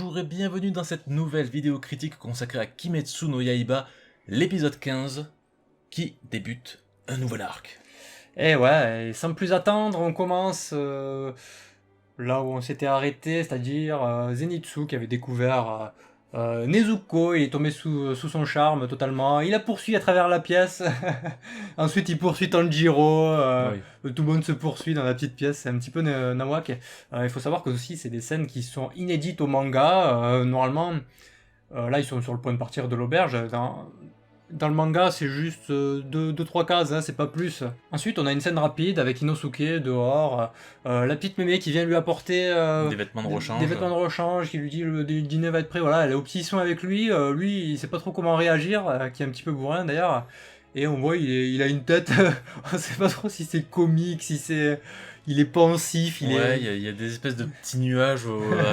Bonjour et bienvenue dans cette nouvelle vidéo critique consacrée à Kimetsu no Yaiba, l'épisode 15, qui débute un nouvel arc. Et ouais, et sans plus attendre, on commence là où on s'était arrêté, c'est-à-dire Zenitsu qui avait découvert Nezuko, il est tombé sous son charme totalement, il la poursuit à travers la pièce, ensuite il poursuit Tanjiro, tout le monde se poursuit dans la petite pièce, c'est un petit peu nawak. Il faut savoir que aussi c'est des scènes qui sont inédites au manga, normalement là ils sont sur le point de partir de l'auberge, dans le manga, c'est juste 2-3 cases, hein, c'est pas plus. Ensuite, on a une scène rapide avec Inosuke dehors, la petite mémé qui vient lui apporter Des vêtements de rechange. Des vêtements de rechange, qui lui dit le dîner va être prêt. Voilà, elle est au petit soin avec lui. Lui, il sait pas trop comment réagir, qui est un petit peu bourrin d'ailleurs. Et on voit, il a une tête, on sait pas trop si c'est comique, si c'est. Il est pensif, il y a des espèces de petits nuages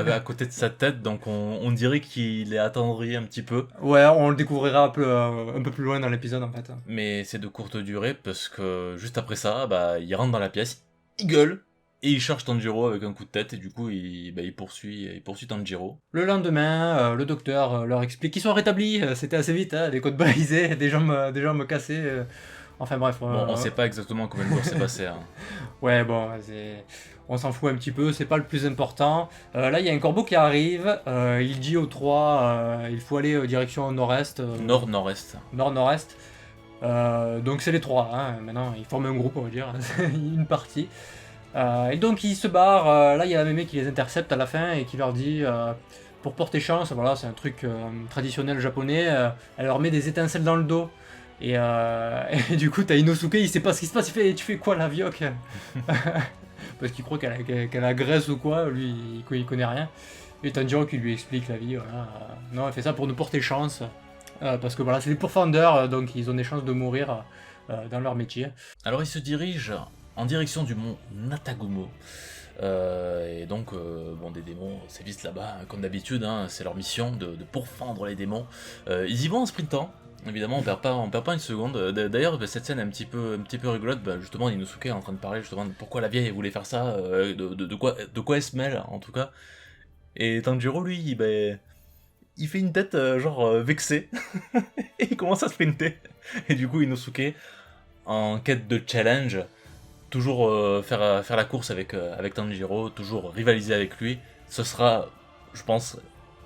à côté de sa tête, donc on dirait qu'il est attendri un petit peu. Ouais, on le découvrira un peu plus loin dans l'épisode en fait. Mais c'est de courte durée parce que juste après ça, il rentre dans la pièce, il gueule et il charge Tanjiro avec un coup de tête et du coup il poursuit Tanjiro. Le lendemain, le docteur leur explique qu'ils sont rétablis, c'était assez vite, hein, des côtes brisées, des jambes cassées. Enfin bref. Bon, on sait pas exactement combien de jours c'est passé. Hein. Ouais, bon, on s'en fout un petit peu, c'est pas le plus important. Là, il y a un corbeau qui arrive, il dit aux trois, il faut aller direction nord-est. Nord-nord-est. Nord-nord-est. Donc c'est les trois, hein. Maintenant ils forment un groupe, on va dire, une partie. Et donc ils se barrent, là il y a la mémé qui les intercepte à la fin et qui leur dit, pour porter chance, voilà, c'est un truc traditionnel japonais, elle leur met des étincelles dans le dos. Et du coup, t'as Inosuke, il sait pas ce qui se passe, il fait tu fais quoi la vioque parce qu'il croit qu'elle agresse ou quoi, lui il connaît rien. Et Tanjiro qui lui explique la vie, voilà. Non, elle fait ça pour nous porter chance, parce que voilà, c'est des pourfendeurs, donc ils ont des chances de mourir dans leur métier. Alors il se dirige en direction du mont Natagumo. Et donc, des démons sévissent là-bas, comme d'habitude, hein, c'est leur mission de pourfendre les démons. Ils y vont en sprintant. Évidemment, on perd pas une seconde. D'ailleurs, cette scène est un petit peu rigolote. Justement, Inosuke est en train de parler justement de pourquoi la vieille voulait faire ça, de quoi elle se mêle en tout cas. Et Tanjiro, lui, il fait une tête vexée et il commence à sprinter. Et du coup, Inosuke, en quête de challenge, toujours faire la course avec Tanjiro, toujours rivaliser avec lui, ce sera, je pense,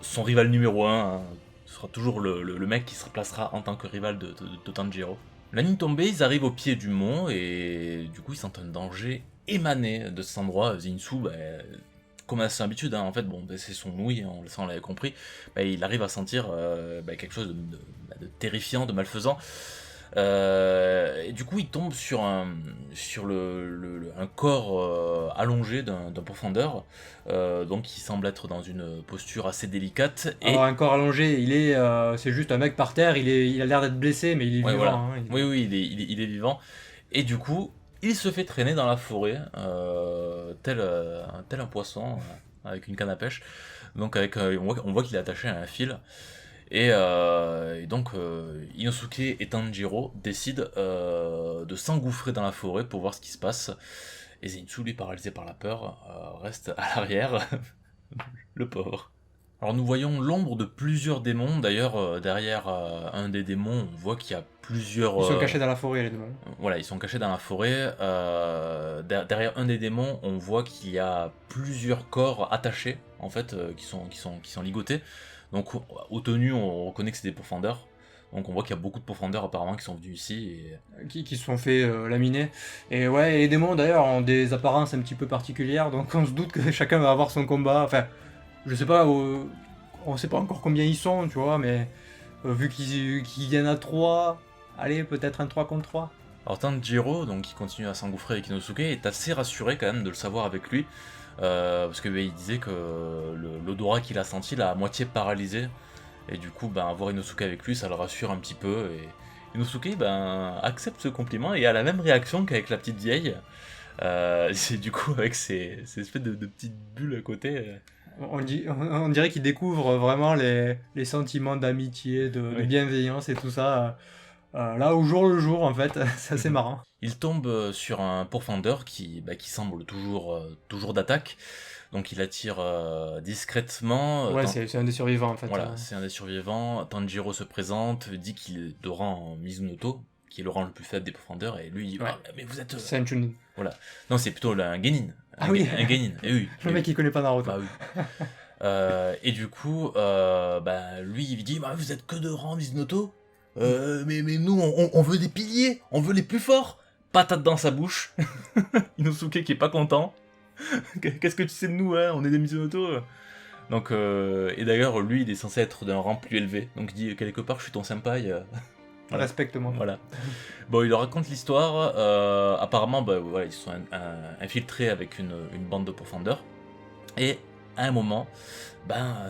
son rival numéro 1. Hein. Ce sera toujours le mec qui se replacera en tant que rival de Tanjiro. La nuit tombée, ils arrivent au pied du mont et du coup ils sentent un danger émaner de cet endroit. Zenitsu, comme à son habitude, hein, en fait, c'est son ouïe, on l'avait compris, il arrive à sentir quelque chose de terrifiant, de malfaisant. Et du coup, il tombe sur un corps allongé d'un pourfendeur, donc qui semble être dans une posture assez délicate. Et... Alors, un corps allongé, c'est juste un mec par terre, il a l'air d'être blessé, mais il est vivant. Voilà. Hein, Oui, il est vivant. Et du coup, il se fait traîner dans la forêt, tel un poisson, avec une canne à pêche. Donc, on voit qu'il est attaché à un fil. Et donc Inosuke et Tanjiro décident de s'engouffrer dans la forêt pour voir ce qui se passe. Et Zenitsu, lui, paralysé par la peur, reste à l'arrière. Le pauvre. Alors nous voyons l'ombre de plusieurs démons. D'ailleurs, derrière un des démons, on voit qu'il y a plusieurs... Ils sont cachés dans la forêt, les démons. Voilà, ils sont cachés dans la forêt. Derrière un des démons, on voit qu'il y a plusieurs corps attachés, en fait, qui sont ligotés. Donc aux tenues, on reconnaît que c'est des pourfendeurs. Donc on voit qu'il y a beaucoup de pourfendeurs apparemment qui sont venus ici. Et... Qui se sont fait laminer. Et ouais, les démons d'ailleurs ont des apparences un petit peu particulières, donc on se doute que chacun va avoir son combat. Enfin, je sais pas, on sait pas encore combien ils sont, tu vois, mais vu qu'ils viennent à 3, allez, peut-être un 3 contre 3. Alors Tanjiro, donc qui continue à s'engouffrer avec Inosuke, est assez rassuré quand même de le savoir avec lui. Parce que il disait que l'odorat qu'il a senti l'a à moitié paralysé. Et du coup, avoir Inosuke avec lui, ça le rassure un petit peu. Et Inosuke accepte ce compliment et a la même réaction qu'avec la petite vieille. C'est du coup avec ces espèces de petites bulles à côté. On dirait qu'il découvre vraiment les sentiments d'amitié, de bienveillance et tout ça. Là, au jour le jour, en fait, c'est assez marrant. Il tombe sur un pourfendeur qui semble toujours d'attaque. Donc il attire discrètement. Ouais, c'est un des survivants en fait. Voilà, c'est un des survivants. Tanjiro se présente, dit qu'il est de rang Mizunoto, qui est le rang le plus faible des profondeurs, et lui il dit Ouais. Ah, mais vous êtes. C'est un Chunin. Voilà. Non, c'est plutôt un Genin. Ah oui. Un Genin. Et oui. Le mec il connaît pas Naruto. Bah oui. Et du coup, lui il dit bah, vous êtes que de rang Mizunoto. Mais nous on veut des piliers, on veut les plus forts. Patate dans sa bouche. Inosuke qui est pas content. Qu'est-ce que tu sais de nous, hein, on est des Mizunoto. Donc, et d'ailleurs, lui, il est censé être d'un rang plus élevé. Donc, il dit quelque part, je suis ton senpai. Voilà. Respecte-moi. Voilà. Bon, il leur raconte l'histoire. Apparemment, voilà, ils se sont infiltrés avec une bande de pourfendeurs. Et à un moment,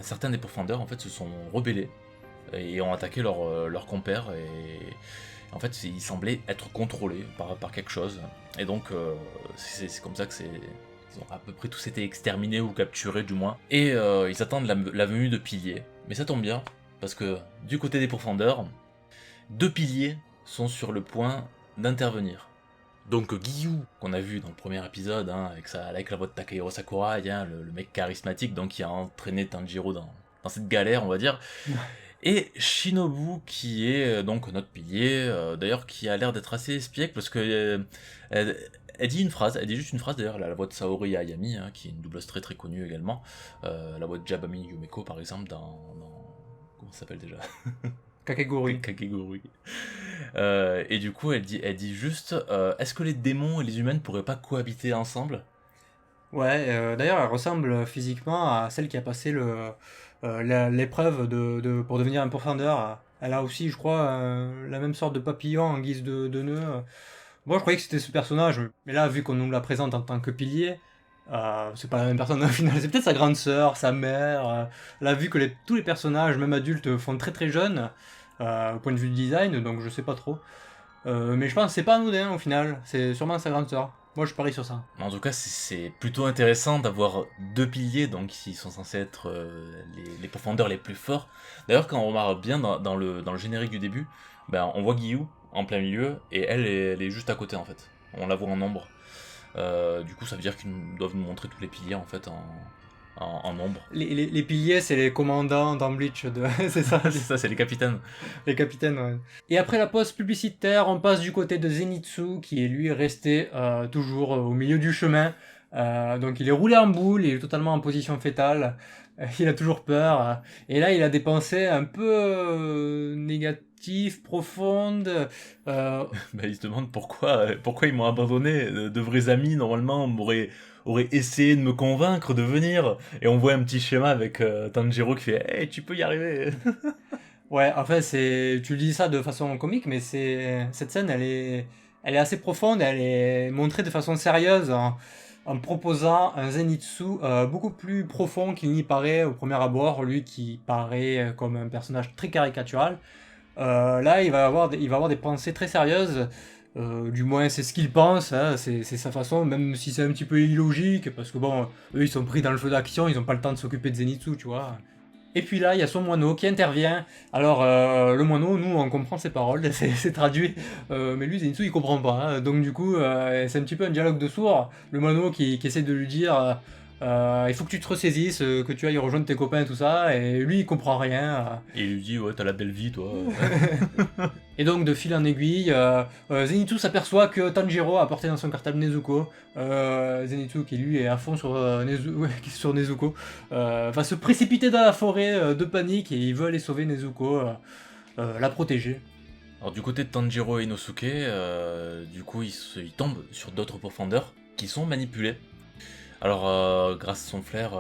certains des pourfendeurs en fait se sont rebellés et ont attaqué leur compère. Et en fait, ils semblaient être contrôlés par quelque chose. Et donc, c'est comme ça que ils ont à peu près tous été exterminés ou capturés du moins. Et ils attendent la venue de piliers. Mais ça tombe bien, parce que du côté des pourfendeurs, 2 piliers sont sur le point d'intervenir. Donc Giyu, qu'on a vu dans le premier épisode, avec la voix de Takehiro Sakurai, le mec charismatique donc, qui a entraîné Tanjiro dans cette galère, on va dire. Et Shinobu, qui est donc notre pilier, d'ailleurs qui a l'air d'être assez espiègle, parce que elle dit juste une phrase d'ailleurs, la voix de Saori Ayami, qui est une doubleuse très très connue également, la voix de Jabami Yumeko par exemple dans comment ça s'appelle déjà Kakegurui. Et du coup elle dit juste est-ce que les démons et les humains ne pourraient pas cohabiter ensemble? Ouais, d'ailleurs elle ressemble physiquement à celle qui a passé l'épreuve pour devenir un pourfendeur. Elle a aussi, je crois, la même sorte de papillon en guise de nœud. Moi, je croyais que c'était ce personnage, mais là, vu qu'on nous la présente en tant que pilier, c'est pas la même personne au final. C'est peut-être sa grande sœur, sa mère. Là, vu que tous les personnages, même adultes, font très très jeunes, au point de vue du design, donc je sais pas trop. Mais je pense que c'est pas anodin au final, c'est sûrement sa grande sœur. Moi, je parie sur ça. En tout cas, c'est plutôt intéressant d'avoir 2 piliers, donc qui sont censés être les profondeurs les plus forts. D'ailleurs, quand on remarque bien dans le générique du début, on voit Giyu en plein milieu, et elle est juste à côté en fait. On la voit en ombre. Du coup, ça veut dire qu'ils doivent nous montrer tous les piliers en fait en ombre. Les piliers, c'est les commandants dans Bleach, c'est ça. C'est ça, c'est les capitaines. Les capitaines, ouais. Et après la pause publicitaire, on passe du côté de Zenitsu, qui est lui resté toujours au milieu du chemin. Donc il est roulé en boule, il est totalement en position fétale, il a toujours peur. Et là, il a des pensées un peu négatives, profondes. Il se demande pourquoi ils m'ont abandonné. De vrais amis, normalement, auraient essayé de me convaincre de venir. Et on voit un petit schéma avec Tanjiro qui fait hey, tu peux y arriver. Ouais, en fait, tu dis ça de façon comique, mais cette scène, elle est assez profonde, elle est montrée de façon sérieuse en proposant un Zenitsu beaucoup plus profond qu'il n'y paraît au premier abord, lui qui paraît comme un personnage très caricatural. Là, il va avoir des pensées très sérieuses, du moins c'est ce qu'il pense, c'est sa façon, même si c'est un petit peu illogique, parce que bon, eux ils sont pris dans le feu d'action, ils n'ont pas le temps de s'occuper de Zenitsu, tu vois. Et puis là, il y a son moineau qui intervient. Alors, le moineau, nous, on comprend ses paroles, c'est traduit. Mais lui, Zenitsu, il comprend pas. Donc, du coup, c'est un petit peu un dialogue de sourds. Le moineau qui essaie de lui dire il faut que tu te ressaisisses, que tu ailles rejoindre tes copains et tout ça. Et lui, il comprend rien. Et il lui dit ouais, t'as la belle vie, toi. Et donc, de fil en aiguille, Zenitsu s'aperçoit que Tanjiro a porté dans son cartable Nezuko. Zenitsu, qui lui est à fond sur Nezuko, va se précipiter dans la forêt de panique et il veut aller sauver Nezuko, la protéger. Alors, du côté de Tanjiro et Inosuke, du coup, il tombe sur d'autres profondeurs qui sont manipulés. Alors, grâce à son flair,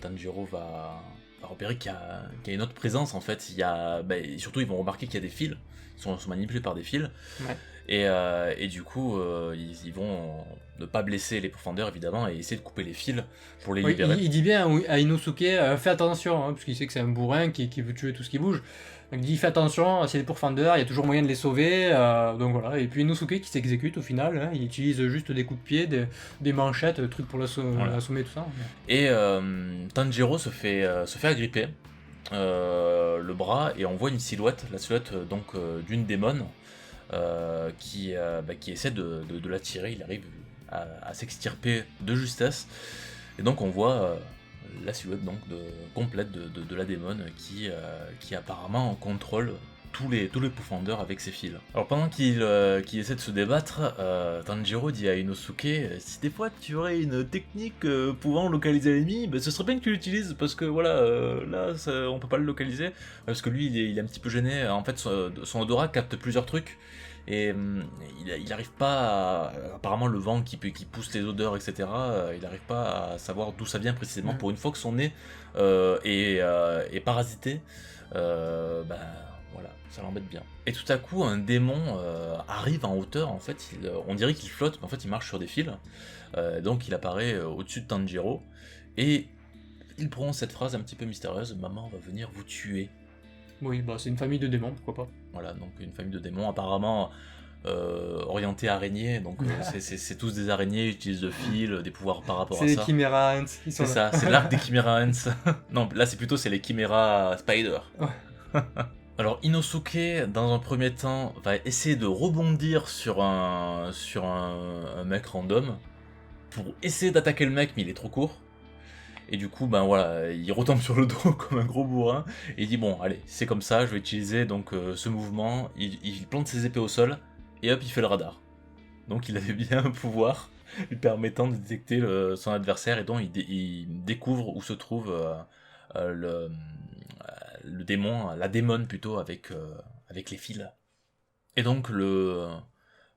Tanjiro va repérer qu'il y a une autre présence en fait. Et surtout, ils vont remarquer qu'il y a des fils. Ils sont manipulés par des fils. Ouais. Et du coup, ils vont ne pas blesser les profondeurs évidemment et essayer de couper les fils pour les libérer. Il dit bien à Inosuke, fais attention, parce qu'il sait que c'est un bourrin qui veut tuer tout ce qui bouge. Donc il dit fais attention, c'est des pourfendeurs, il y a toujours moyen de les sauver. Donc voilà. Et puis Inosuke qui s'exécute au final, il utilise juste des coups de pied, des manchettes, des trucs pour l'assommer, tout ça. Et Tanjiro se fait agripper le bras et on voit une silhouette, la silhouette donc d'une démone qui essaie de l'attirer. Il arrive à s'extirper de justesse. Et donc on voit la silhouette donc complète de la démone qui apparemment contrôle tous les pourfendeurs avec ses fils. Alors pendant qu'il essaie de se débattre, Tanjiro dit à Inosuke si des fois tu aurais une technique pouvant localiser l'ennemi, ben, ce serait bien que tu l'utilises parce que voilà, là on peut pas le localiser parce que lui il est un petit peu gêné. En fait son odorat capte plusieurs trucs. Et il n'arrive pas apparemment le vent qui pousse les odeurs, etc. Il n'arrive pas à savoir d'où ça vient précisément. Pour une fois que son nez est parasité, ben voilà, ça l'embête bien. Et tout à coup, un démon arrive en hauteur. En fait, on dirait qu'il flotte, mais en fait, il marche sur des fils. Donc, il apparaît au-dessus de Tanjiro et il prononce cette phrase un petit peu mystérieuse maman va venir vous tuer. Oui, bah c'est une famille de démons, pourquoi pas. Voilà, donc une famille de démons apparemment orientés araignées, donc c'est tous des araignées, ils utilisent le fil, des pouvoirs par rapport à ça. C'est les Chimera Ants, ils sont C'est là. ça, c'est l'arc des Chimera Ants. Non, là c'est les Chimera Spider. Ouais. Alors Inosuke, dans un premier temps, va essayer de rebondir sur un mec random pour essayer d'attaquer le mec, mais il est trop court. Et du coup, ben voilà, il retombe sur le dos comme un gros bourrin, et il dit bon, allez, c'est comme ça, je vais utiliser donc ce mouvement, il plante ses épées au sol, et hop, il fait le radar. Donc il avait bien un pouvoir lui permettant de détecter son adversaire, et donc il découvre où se trouve le démon, la démone plutôt, avec les fils. Et donc le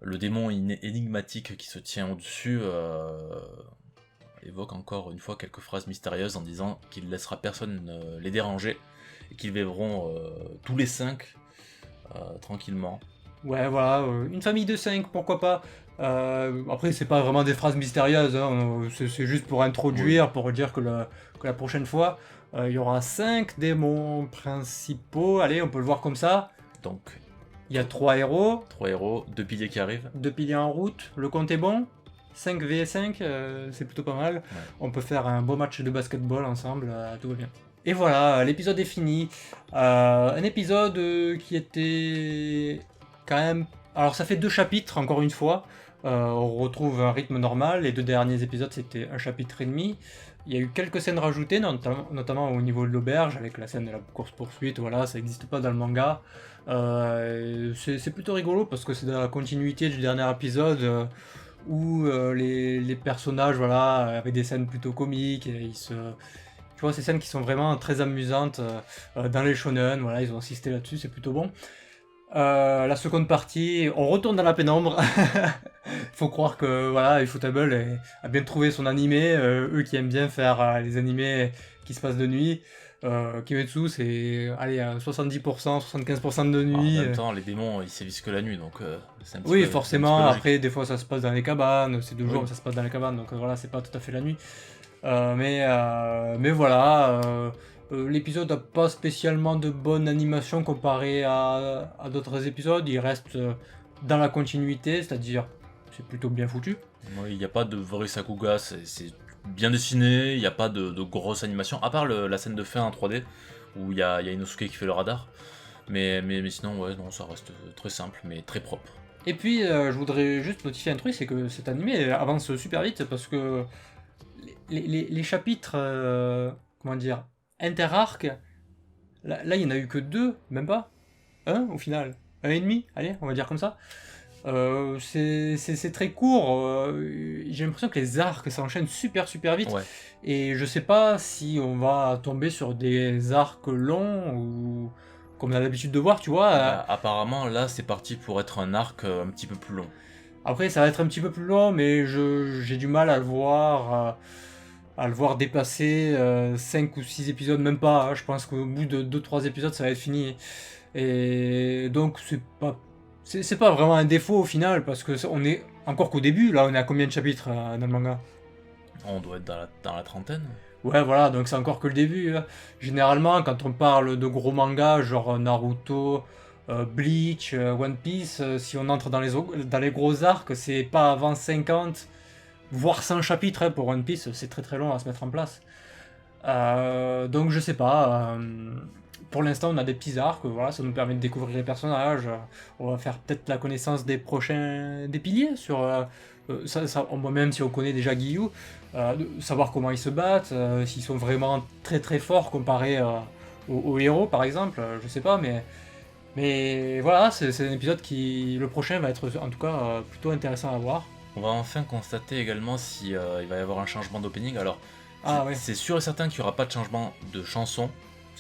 démon énigmatique qui se tient au-dessus évoque encore une fois quelques phrases mystérieuses en disant qu'il ne laissera personne les déranger et qu'ils vivront tous les 5 tranquillement. Ouais, voilà, une famille de 5, pourquoi pas. Après, c'est pas vraiment des phrases mystérieuses, hein, c'est juste pour introduire, pour dire que la prochaine fois, il y aura 5 démons principaux. Allez, on peut le voir comme ça. Donc, il y a 3 héros. 3 héros, 2 piliers qui arrivent. 2 piliers en route, le compte est bon. 5 vs 5, c'est plutôt pas mal. Ouais. On peut faire un beau match de basketball ensemble, tout va bien. Et voilà, l'épisode est fini. Un épisode qui était quand même... Alors ça fait 2 chapitres, encore une fois. On retrouve un rythme normal. Les 2 derniers épisodes, c'était un chapitre et demi. Il y a eu quelques scènes rajoutées, notamment au niveau de l'auberge, avec la scène de la course-poursuite. Voilà, ça n'existe pas dans le manga. C'est plutôt rigolo, parce que c'est dans la continuité du dernier épisode... où les personnages, voilà, avaient des scènes plutôt comiques, et tu vois, ces scènes qui sont vraiment très amusantes dans les shonen, voilà, ils ont insisté là-dessus, c'est plutôt bon. La seconde partie, on retourne dans la pénombre. Faut croire que voilà, Ufotable a bien trouvé son animé, eux qui aiment bien faire les animés qui se passent de nuit. Kimetsu, c'est allez, 70%, 75% de nuit. En même temps, les démons, ils sévissent que la nuit, donc c'est un petit oui, peu, forcément, après, des fois ça se passe dans les cabanes, c'est 2 jours, mais ça se passe dans les cabanes, donc voilà, c'est pas tout à fait la nuit. Mais voilà, l'épisode n'a pas spécialement de bonne animation comparé à d'autres épisodes, il reste dans la continuité, c'est-à-dire c'est plutôt bien foutu. Oui, il n'y a pas de vrai Sakuga, c'est bien dessiné, il n'y a pas de grosse animation, à part la scène de fin en 3D, où il y a Inosuke qui fait le radar. Mais sinon, ouais, non, ça reste très simple, mais très propre. Et puis, je voudrais juste notifier un truc, c'est que cet animé avance super vite, parce que les chapitres, comment dire, inter-arc, là, il n'y en a eu que 2, même pas 1 au final, 1,5, allez, on va dire comme ça. C'est très court, j'ai l'impression que les arcs s'enchaînent super vite, ouais. Et je sais pas si on va tomber sur des arcs longs ou comme on a l'habitude de voir, tu vois. Apparemment là c'est parti pour être un arc un petit peu plus long. Après ça va être un petit peu plus long, mais j'ai du mal à le voir dépasser 5 ou 6 épisodes, même pas, hein. Je pense qu'au bout de 2-3 épisodes ça va être fini. Et donc c'est pas vraiment un défaut au final, parce que on est encore qu'au début, là on est à combien de chapitres dans le manga? On doit être dans la trentaine. Ouais, voilà, donc c'est encore que le début, hein. Généralement, quand on parle de gros mangas, genre Naruto, Bleach, One Piece, si on entre dans les gros arcs, c'est pas avant 50, voire 100 chapitres, hein, pour One Piece, c'est très long à se mettre en place. Donc je sais pas... Pour l'instant, on a des petits arcs, voilà, ça nous permet de découvrir les personnages. On va faire peut-être la connaissance des piliers sur Même si on connaît déjà Guillou, de savoir comment ils se battent, s'ils sont vraiment très très forts comparés aux héros par exemple, je sais pas, mais voilà, c'est un épisode qui, le prochain va être en tout cas plutôt intéressant à voir. On va enfin constater également si il va y avoir un changement d'opening. Alors, Ah ouais. c'est sûr et certain qu'il n'y aura pas de changement de chanson.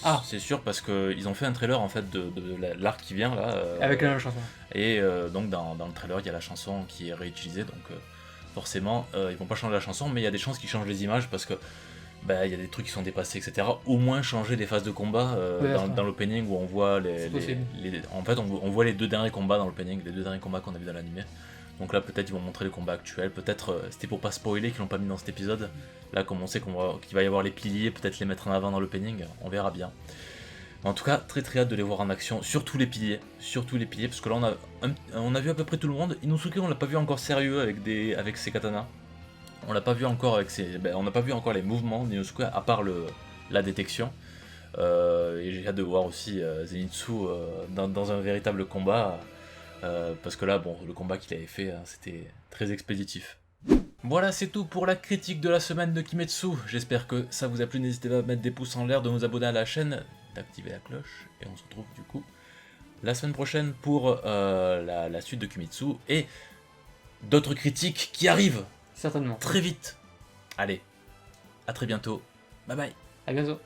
Ah. C'est sûr parce qu'ils ont fait un trailer en fait de l'arc qui vient là. Avec la même chanson. Et donc dans le trailer il y a la chanson qui est réutilisée, donc forcément ils vont pas changer la chanson, mais il y a des chances qu'ils changent les images parce que il y a des trucs qui sont dépassés, etc. Au moins changer les phases de combat dans l'opening où on voit en fait on voit les 2 derniers combats dans l'opening, les 2 derniers combats qu'on a vu dans l'animé. Donc là peut-être ils vont montrer les combats actuels, peut-être c'était pour pas spoiler qu'ils l'ont pas mis dans cet épisode. Là comme on sait qu'il va y avoir les piliers, peut-être les mettre en avant dans l'opening, on verra bien. En tout cas, très très hâte de les voir en action, surtout les piliers, parce que là on a vu à peu près tout le monde. Inosuke on l'a pas vu encore sérieux avec ses katanas. On l'a pas vu encore on n'a pas vu encore les mouvements d'Inosuke à part la détection. Et j'ai hâte de voir aussi Zenitsu dans un véritable combat, parce que là bon le combat qu'il avait fait c'était très expéditif. Voilà, c'est tout pour la critique de la semaine de Kimetsu. J'espère que ça vous a plu. N'hésitez pas à mettre des pouces en l'air, de vous abonner à la chaîne, d'activer la cloche. Et on se retrouve du coup la semaine prochaine pour la suite de Kimetsu et d'autres critiques qui arrivent Certainement. très vite. Allez, à très bientôt. Bye bye. À bientôt.